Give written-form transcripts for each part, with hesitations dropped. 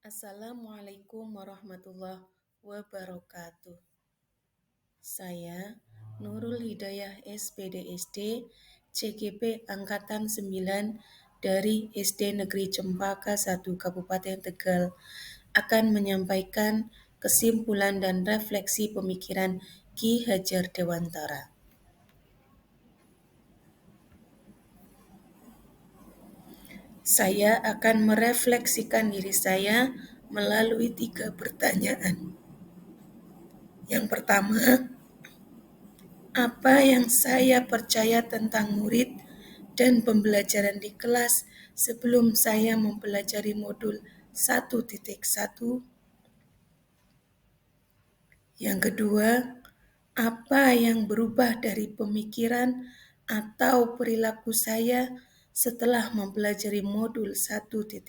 Assalamualaikum warahmatullahi wabarakatuh. Saya Nurul Hidayah SPDSD CGP Angkatan 9 dari SD Negeri Cempaka 1 Kabupaten Tegal akan menyampaikan kesimpulan dan refleksi pemikiran Ki Hajar Dewantara. Saya akan merefleksikan diri saya melalui 3 pertanyaan. Yang pertama, apa yang saya percaya tentang murid dan pembelajaran di kelas sebelum saya mempelajari modul 1.1? Yang kedua, apa yang berubah dari pemikiran atau perilaku saya setelah mempelajari modul 1.1?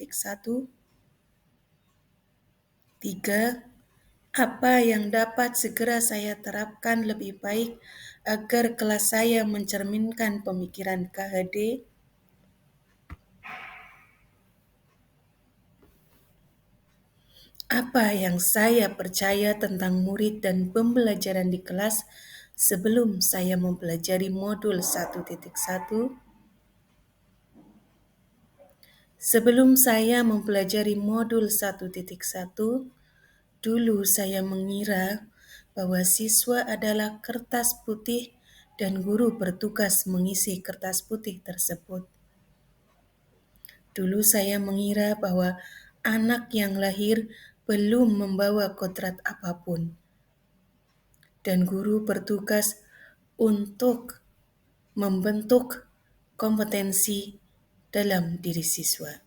Tiga, apa yang dapat segera saya terapkan lebih baik agar kelas saya mencerminkan pemikiran KHD? Apa yang saya percaya tentang murid dan pembelajaran di kelas sebelum saya mempelajari modul 1.1? Sebelum saya mempelajari modul 1.1, dulu saya mengira bahwa siswa adalah kertas putih dan guru bertugas mengisi kertas putih tersebut. Dulu saya mengira bahwa anak yang lahir belum membawa kodrat apapun, dan guru bertugas untuk membentuk kompetensi dalam diri siswa.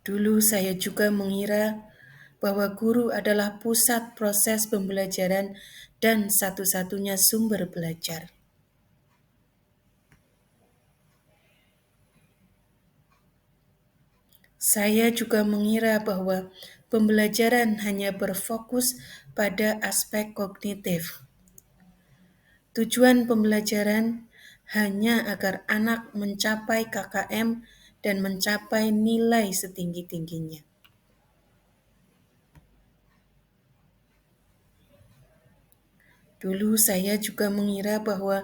Dulu saya juga mengira bahwa guru adalah pusat proses pembelajaran dan satu-satunya sumber belajar. Saya juga mengira bahwa pembelajaran hanya berfokus pada aspek kognitif. Tujuan pembelajaran hanya agar anak mencapai KKM dan mencapai nilai setinggi-tingginya. Dulu saya juga mengira bahwa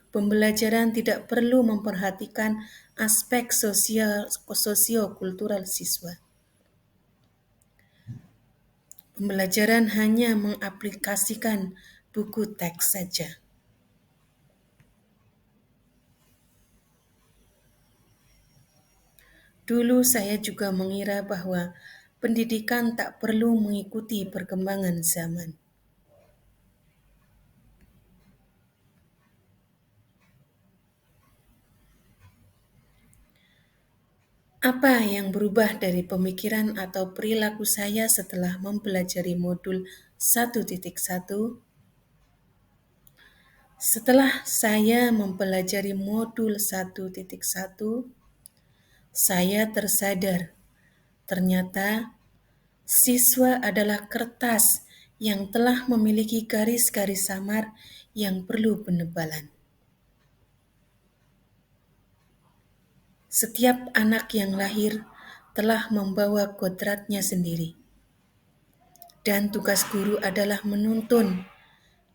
pembelajaran tidak perlu memperhatikan aspek sosiokultural siswa. Pembelajaran hanya mengaplikasikan buku teks saja. Dulu saya juga mengira bahwa pendidikan tak perlu mengikuti perkembangan zaman. Apa yang berubah dari pemikiran atau perilaku saya setelah mempelajari modul 1.1? Setelah saya mempelajari modul 1.1, saya tersadar ternyata siswa adalah kertas yang telah memiliki garis-garis samar yang perlu penebalan. Setiap anak yang lahir telah membawa kodratnya sendiri. Dan tugas guru adalah menuntun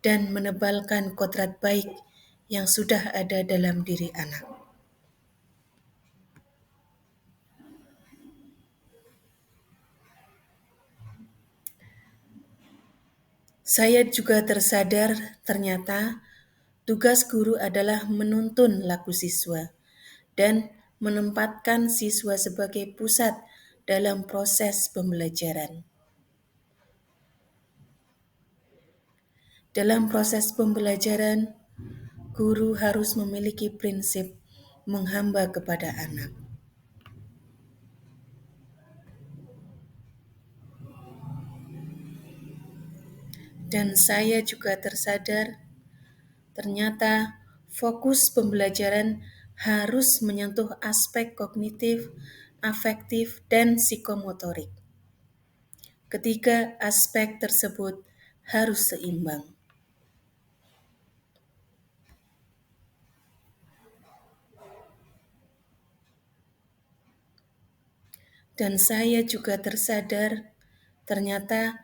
dan menebalkan kodrat baik yang sudah ada dalam diri anak. Saya juga tersadar ternyata tugas guru adalah menuntun laku siswa dan menempatkan siswa sebagai pusat dalam proses pembelajaran. Dalam proses pembelajaran, guru harus memiliki prinsip menghamba kepada anak. Dan saya juga tersadar ternyata fokus pembelajaran harus menyentuh aspek kognitif, afektif, dan psikomotorik. Ketiga aspek tersebut harus seimbang. Dan saya juga tersadar, ternyata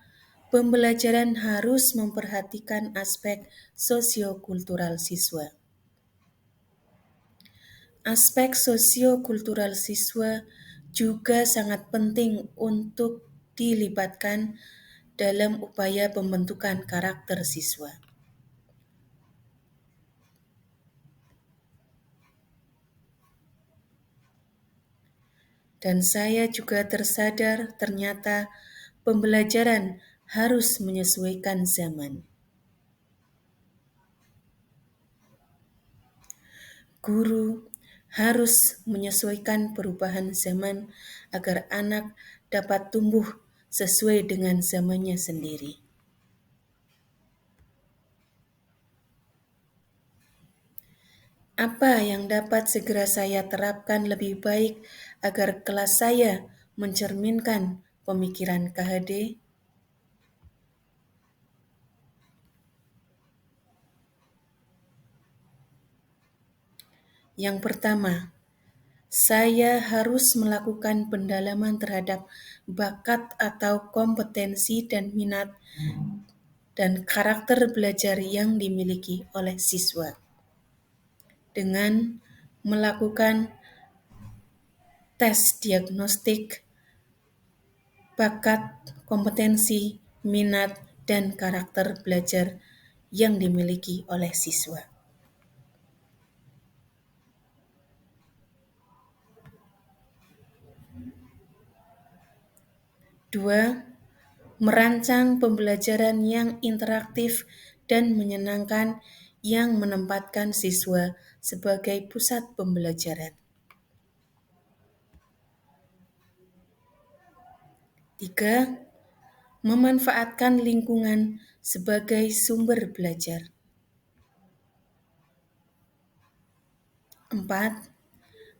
pembelajaran harus memperhatikan aspek sosiokultural siswa. Aspek sosiokultural siswa juga sangat penting untuk dilibatkan dalam upaya pembentukan karakter siswa. Dan saya juga tersadar ternyata pembelajaran harus menyesuaikan zaman. Guru harus menyesuaikan perubahan zaman agar anak dapat tumbuh sesuai dengan zamannya sendiri. Apa yang dapat segera saya terapkan lebih baik agar kelas saya mencerminkan pemikiran KHD? Yang pertama, saya harus melakukan pendalaman terhadap bakat atau kompetensi dan minat dan karakter belajar yang dimiliki oleh siswa dengan melakukan tes diagnostik bakat, kompetensi, minat, dan karakter belajar yang dimiliki oleh siswa. Dua, merancang pembelajaran yang interaktif dan menyenangkan yang menempatkan siswa sebagai pusat pembelajaran. Tiga, memanfaatkan lingkungan sebagai sumber belajar. Empat,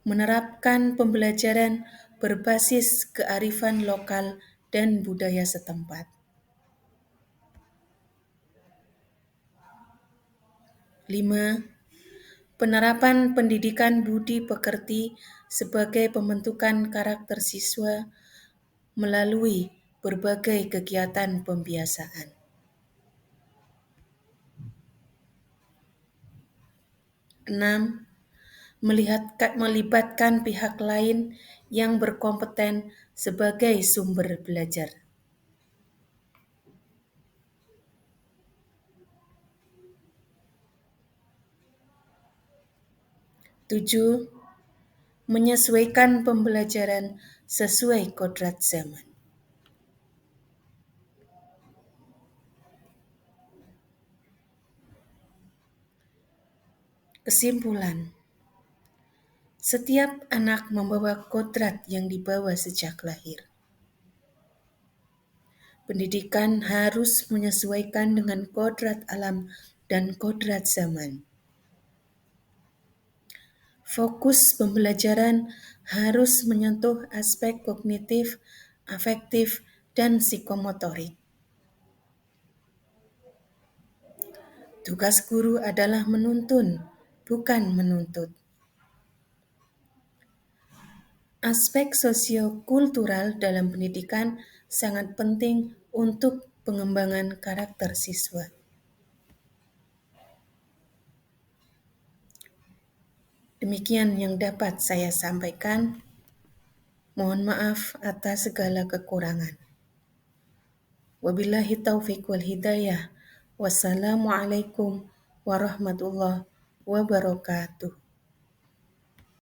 menerapkan pembelajaran berbasis kearifan lokal dan budaya setempat. 5. Penerapan pendidikan budi pekerti sebagai pembentukan karakter siswa melalui berbagai kegiatan pembiasaan. 6. Melibatkan pihak lain yang berkompeten sebagai sumber belajar. 7. Menyesuaikan pembelajaran sesuai kodrat zaman. Kesimpulan, setiap anak membawa kodrat yang dibawa sejak lahir. Pendidikan harus menyesuaikan dengan kodrat alam dan kodrat zaman. Fokus pembelajaran harus menyentuh aspek kognitif, afektif, dan psikomotorik. Tugas guru adalah menuntun, bukan menuntut. Aspek sosiokultural dalam pendidikan sangat penting untuk pengembangan karakter siswa. Demikian yang dapat saya sampaikan. Mohon maaf atas segala kekurangan. Wabillahi taufiq wal hidayah. Wassalamualaikum warahmatullahi wabarakatuh.